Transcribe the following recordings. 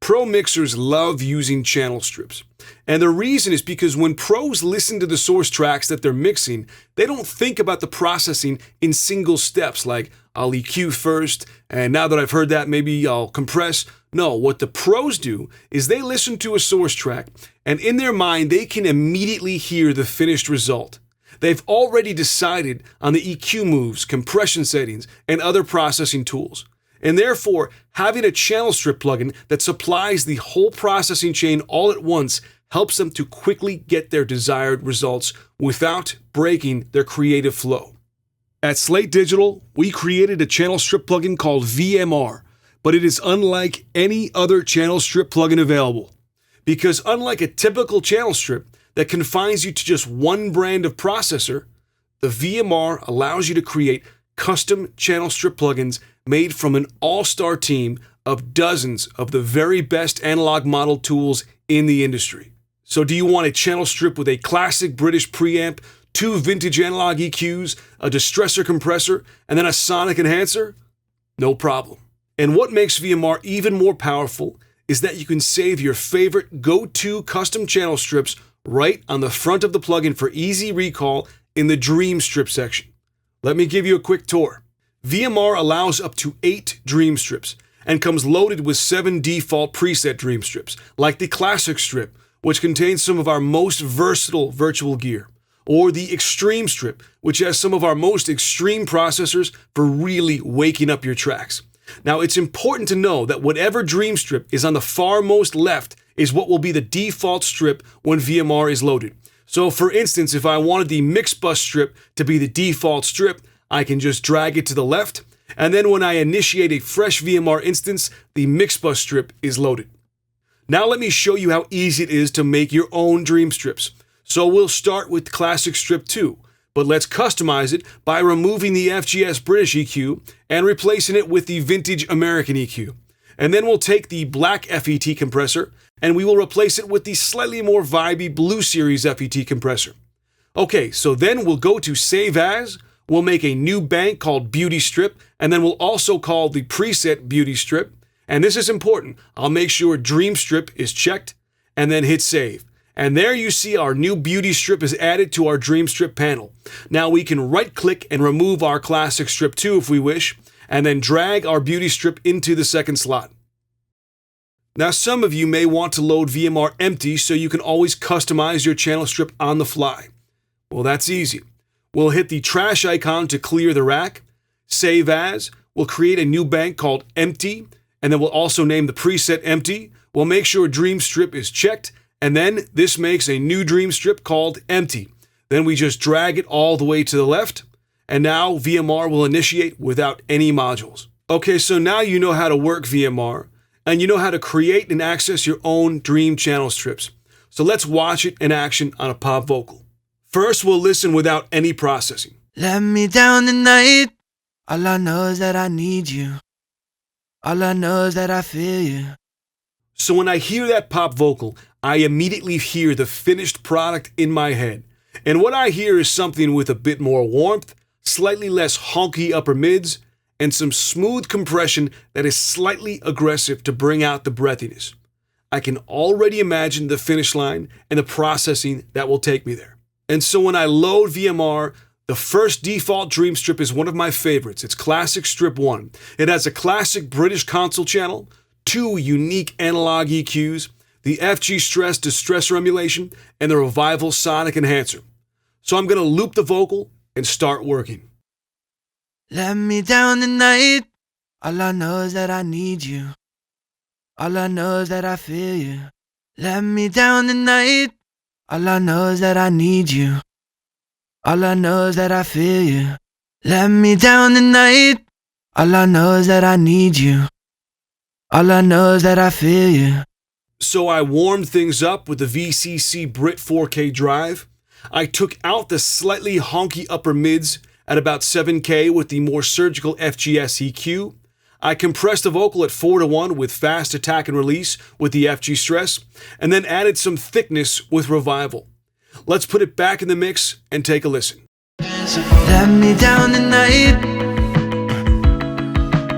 Pro mixers love using channel strips. And the reason is because when pros listen to the source tracks that they're mixing, they don't think about the processing in single steps like I'll EQ first, and now that I've heard that, maybe I'll compress. No, what the pros do is they listen to a source track, and in their mind, they can immediately hear the finished result. They've already decided on the EQ moves, compression settings, and other processing tools. And therefore, having a channel strip plugin that supplies the whole processing chain all at once helps them to quickly get their desired results without breaking their creative flow. At Slate Digital, we created a channel strip plugin called VMR, but it is unlike any other channel strip plugin available. Because unlike a typical channel strip that confines you to just one brand of processor, the VMR allows you to create custom channel strip plugins made from an all-star team of dozens of the very best analog model tools in the industry. So do you want a channel strip with a classic British preamp, 2 vintage analog EQs, a distressor compressor, and then a sonic enhancer? No problem. And what makes VMR even more powerful is that you can save your favorite go-to custom channel strips right on the front of the plugin for easy recall in the Dream Strip section. Let me give you a quick tour. VMR allows up to 8 Dream Strips and comes loaded with 7 default preset Dream Strips, like the Classic Strip, which contains some of our most versatile virtual gear, or the Extreme Strip, which has some of our most extreme processors for really waking up your tracks. Now, it's important to know that whatever Dream Strip is on the far most left is what will be the default strip when VMR is loaded. So for instance, if I wanted the mix bus strip to be the default strip, I can just drag it to the left, and then when I initiate a fresh VMR instance, the mix bus strip is loaded. Now let me show you how easy it is to make your own Dream Strips. So we'll start with Classic Strip 2, but let's customize it by removing the FGS British EQ and replacing it with the Vintage American EQ. And then we'll take the black FET compressor and we will replace it with the slightly more vibey Blue Series FET compressor. Okay, so then we'll go to Save As, we'll make a new bank called Beauty Strip, and then we'll also call the preset Beauty Strip. And this is important. I'll make sure Dream Strip is checked and then hit Save. And there you see our new Beauty Strip is added to our Dream Strip panel. Now we can right-click and remove our Classic Strip 2 if we wish, and then drag our Beauty Strip into the second slot. Now some of you may want to load VMR empty so you can always customize your channel strip on the fly. Well, that's easy. We'll hit the trash icon to clear the rack, Save As, we'll create a new bank called Empty, and then we'll also name the preset Empty. We'll make sure Dream Strip is checked, and then this makes a new Dream Strip called Empty. Then we just drag it all the way to the left, and now VMR will initiate without any modules. Okay, so now you know how to work VMR, and you know how to create and access your own Dream channel strips. So let's watch it in action on a pop vocal. First, we'll listen without any processing. Let me down tonight. All I know is that I need you. All I know is that I feel you. So when I hear that pop vocal, I immediately hear the finished product in my head. And what I hear is something with a bit more warmth, slightly less honky upper mids, and some smooth compression that is slightly aggressive to bring out the breathiness. I can already imagine the finish line and the processing that will take me there. And so when I load VMR, the first default Dream Strip is one of my favorites. It's Classic Strip 1. It has a classic British console channel, 2 unique analog EQs, the FG Stress distressor emulation, and the Revival sonic enhancer. So I'm going to loop the vocal and start working. Let me down tonight. All I know is that I need you. All I know is that I feel you. Let me down tonight. All I know is that I need you. All I know is that I feel you. Let me down tonight. All I know is that I need you. All I know is that I feel you. So I warmed things up with the VCC Brit 4K drive. I took out the slightly honky upper mids at about 7K with the more surgical FGS EQ. I compressed the vocal at 4:1 with fast attack and release with the FG Stress, and then added some thickness with Revival. Let's put it back in the mix and take a listen. Let me down tonight.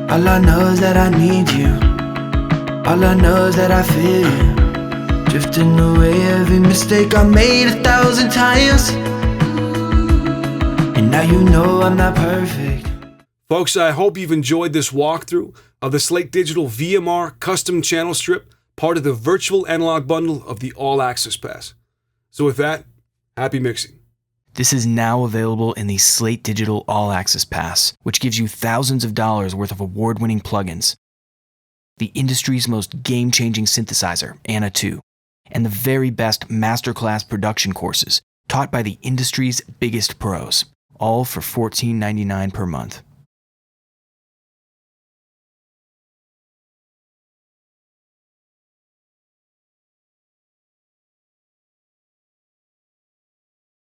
All I know is that I need you. All All I know is that I feel you, drifting away every mistake I made 1,000 times. And now you know I'm not perfect. Folks, I hope you've enjoyed this walkthrough of the Slate Digital VMR custom channel strip, part of the virtual analog bundle of the All Access Pass. So with that, happy mixing. This is now available in the Slate Digital All Access Pass, which gives you thousands of dollars worth of award-winning plugins, the industry's most game-changing synthesizer, Anna 2, and the very best masterclass production courses taught by the industry's biggest pros, all for $14.99 per month.